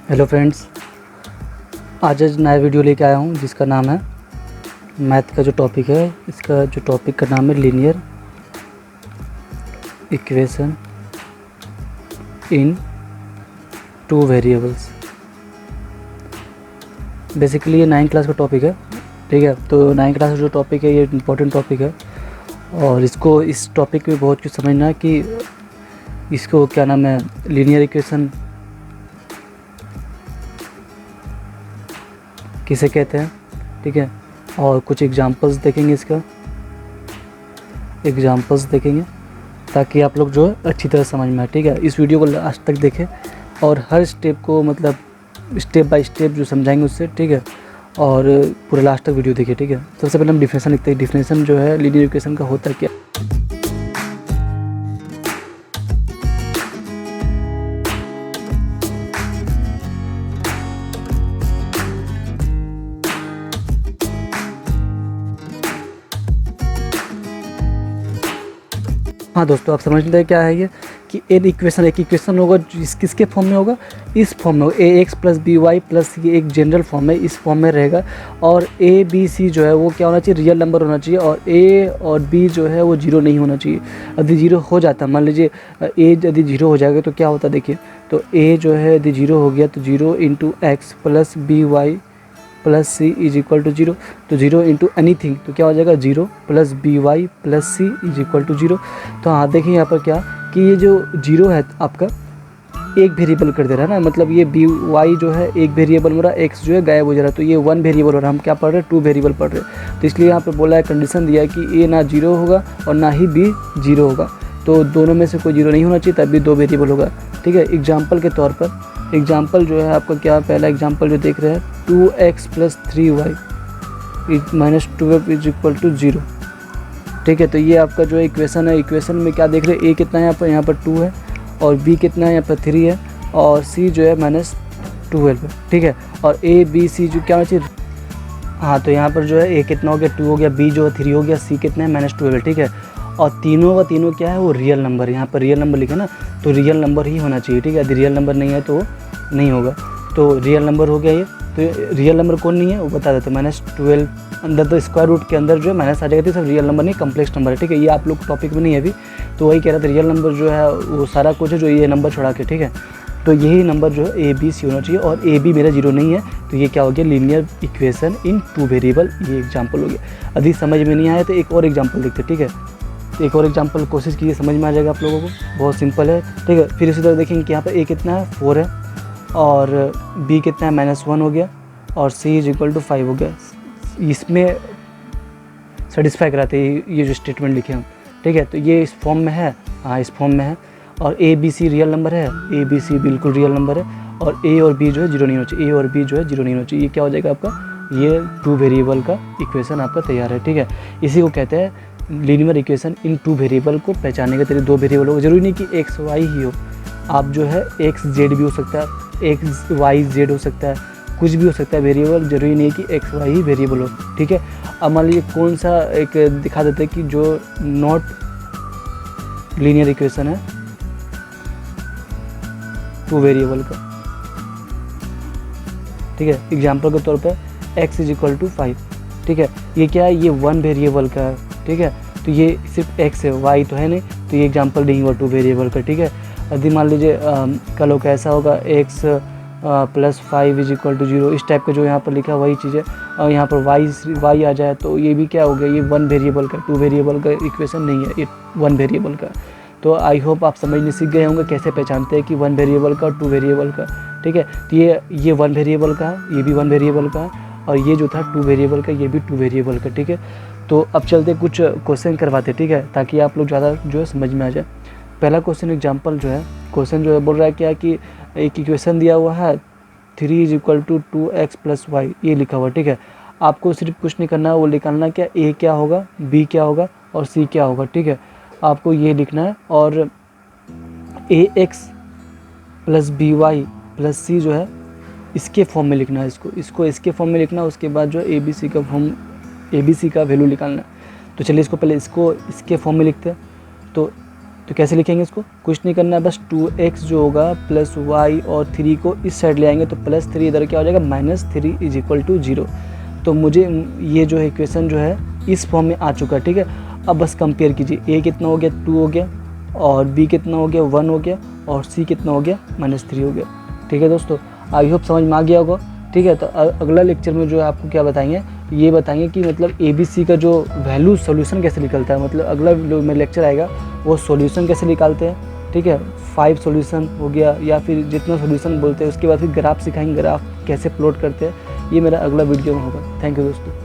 Hello friends, आज नया video लेके आया हूँ जिसका नाम है मैथ का जो टॉपिक है। इसका जो टॉपिक का नाम है linear equation in two variables. Basically ये 9th क्लास का टॉपिक है, ठीक है। तो 9th क्लास का जो टॉपिक है ये इम्पोर्टेंट टॉपिक है और इसको इस टॉपिक में बहुत कुछ समझना है कि इसको क्या नाम है, लीनियर इक्वेशन किसे कहते हैं, ठीक है। और कुछ एग्जांपल्स देखेंगे, इसका एग्जांपल्स देखेंगे ताकि आप लोग जो है अच्छी तरह समझ में आए, ठीक है। इस वीडियो को लास्ट तक देखें और हर स्टेप को मतलब स्टेप बाय स्टेप जो समझाएंगे उससे, ठीक है। और पूरा लास्ट तक वीडियो देखिए, ठीक है। सबसे पहले हम डिफिनेशन लिखते हैं। डिफिनेशन जो है लीनियर इक्वेशन का होता है क्या। हाँ दोस्तों, आप समझ लें क्या है ये कि एक इक्वेशन होगा किसके फॉर्म में होगा, इस फॉर्म में होगा। A X plus B Y plus ये एक जनरल फॉर्म है, इस फॉर्म में रहेगा। और ए बी सी जो है वो क्या होना चाहिए, रियल नंबर होना चाहिए। और ए और बी जो है वो जीरो नहीं होना चाहिए। यदि जीरो हो जाता, मान लीजिए ए यदि जीरो हो जाएगा तो क्या होता, देखिए। तो ए जो है यदि जीरो हो गया तो zero into x plus B Y plus c is equal to zero. तो जीरो इंटू एनी थिंग तो क्या हो जाएगा, zero plus B Y plus c is equal to zero. तो हाँ देखिए यहाँ पर क्या कि ये जो जीरो है आपका एक वेरिएबल कर दे रहा है ना, मतलब ये बी वाई जो है एक वेरिएबल हो रहा है, एक्स जो है गायब हो जा रहा है। तो ये वन वेरिएबल हो रहा है, हम क्या पढ़ रहे हैं, टू वेरिएबल पढ़ रहे हैं। तो इसलिए यहाँ पे बोला है, कंडीशन दिया है कि ए ना जीरो होगा और ना ही बी जीरो होगा। तो दोनों में से कोई जीरो नहीं होना चाहिए, तभी दो वेरिएबल होगा, ठीक है। एग्जाम्पल के तौर पर एग्जाम्पल जो है आपका क्या, पहला एग्जाम्पल जो देख रहे हैं 2x plus 3y minus 12 is equal to zero, ठीक है। तो ये आपका जो इक्वेशन है, इक्वेशन में क्या देख रहे हैं, ए कितना है यहाँ पर 2 है और बी कितना है यहाँ पर 3 है और सी जो है -12 है, ठीक है। और ए बी सी जो क्या होना चाहिए, हाँ तो यहाँ पर जो है ए कितना हो गया 2 हो गया, बी जो है 3 हो गया, सी कितना है -12, ठीक है। और तीनों का तीनों क्या है, वो रियल नंबर। यहाँ पर रियल नंबर लिखा ना, तो रियल नंबर ही होना चाहिए, ठीक है। यदि रियल नंबर नहीं है तो नहीं होगा। तो रियल नंबर हो गया ये। तो रियल नंबर कौन नहीं है वो बता देते, -12 अंदर तो स्क्वायर रूट के अंदर जो है माइनस आ जाएगा, तो सब रियल नंबर नहीं, कम्प्लेक्स नंबर है, ठीक है। ये आप लोग टॉपिक में नहीं है अभी, तो वही कह रहा था रियल नंबर जो है वो सारा कुछ है जो ये नंबर छोड़ा के, ठीक है। तो यही नंबर जो है ए बी सी होना चाहिए और ए बी मेरा जीरो नहीं है। तो ये क्या हो गया, linear equation in two variable, ये एग्जाम्पल हो गया। यदि समझ में नहीं आया तो एक और एग्जाम्पल देखते, ठीक है। एक और एग्जाम्पल कोशिश कीजिए, समझ में आ जाएगा आप लोगों को, बहुत सिंपल है, ठीक है। फिर इसी तरह देखेंगे कि यहाँ पर ए कितना है 4 है और बी कितना है -1 हो गया और सी इज इक्वल टू 5 हो गया। इसमें सेटिस्फाई कराते हैं ये जो स्टेटमेंट लिखे हम, ठीक है। तो ये इस फॉर्म में है, हाँ इस फॉर्म में है। और a b c real number है, ए बी सी बिल्कुल रियल नंबर है। और ए और बी जो है जीरो नहीं होना चाहिए, ए और बी जो है जीरो नहीं होना चाहिए। ये क्या हो जाएगा आपका, ये टू वेरिएबल का इक्वेशन आपका तैयार है, ठीक है। इसी को कहते हैं linear equation in two variable को पहचानने के तरीके। दो वेरिएबल हो, जरूरी नहीं कि एक्स वाई ही हो, आप जो है एक्स जेड भी हो सकता है, एक्स वाई जेड हो सकता है, कुछ भी हो सकता है वेरिएबल, जरूरी नहीं है कि एक्स वाई ही वेरिएबल हो, ठीक है। अब मान लीजिए कौन सा एक दिखा देते हैं कि जो नॉट लीनियर इक्वेशन है टू वेरिएबल का, ठीक है। एग्जाम्पल के तौर पर x इज इक्वल टू 5, ठीक है। ये क्या है, ये वन वेरिएबल का है, ठीक है। तो ये सिर्फ x है, y तो है नहीं, तो ये एग्जाम्पल नहीं हुआ टू वेरिएबल का, ठीक है। यदि मान लीजिए कल को कैसा होगा, x plus 5 is equal to 0, इस टाइप का जो यहाँ पर लिखा है वही चीज़ है। और यहाँ पर y आ जाए तो ये भी क्या हो गया, ये वन वेरिएबल का, टू वेरिएबल का इक्वेशन नहीं है, ये वन वेरिएबल का। तो आई होप आप समझने सीख गए होंगे कैसे पहचानते हैं कि वन वेरिएबल का और टू वेरिएबल का, ठीक है। तो ये वन वेरिएबल का है, ये भी वन वेरिएबल का है, और ये जो था टू वेरिएबल का, ये भी टू वेरिएबल का, ठीक है। तो अब चलते कुछ क्वेश्चन करवाते, ठीक है, ताकि आप लोग ज़्यादा जो है समझ में आ जाए। पहला क्वेश्चन एग्जाम्पल जो है, क्वेश्चन जो है बोल रहा है क्या कि एक इक्वेशन दिया हुआ है 3 is equal to 2x plus y, ये लिखा हुआ, ठीक है। आपको सिर्फ कुछ नहीं करना है, वो निकालना क्या, ए क्या होगा, बी क्या होगा और सी क्या होगा, ठीक है। आपको ये लिखना है। और A X plus B Y plus C जो है इसके फॉर्म में लिखना है, इसको इसके फॉर्म में लिखना है। उसके बाद जो ए बी सी का फॉर्म, ए बी सी का वैल्यू निकालना है। तो चलिए इसको पहले इसको इसके फॉर्म में लिखते हैं। तो तो कैसे लिखेंगे इसको, कुछ नहीं करना है, बस 2x जो होगा प्लस y और 3 को इस साइड ले आएंगे तो प्लस 3 इधर क्या हो जाएगा -3 = 0। तो मुझे ये जो है इक्वेशन जो है इस फॉर्म में आ चुका है, ठीक है। अब बस कंपेयर कीजिए, a कितना हो गया 2 हो गया, और b कितना हो गया 1 हो गया, और c कितना हो गया -3 हो गया, ठीक है दोस्तों। आई होप समझ में आ गया होगा, ठीक है। तो अगला लेक्चर में जो है आपको क्या बताएंगे, ये बताएंगे कि मतलब ABC का जो वैल्यू सॉल्यूशन कैसे निकलता है, मतलब अगला में लेक्चर आएगा वो सॉल्यूशन कैसे निकालते हैं, ठीक है। 5 सॉल्यूशन हो गया या फिर जितना सॉल्यूशन बोलते हैं, उसके बाद फिर ग्राफ सिखाएंगे, ग्राफ कैसे प्लॉट करते हैं, ये मेरा अगला वीडियो में होगा। थैंक यू दोस्तों।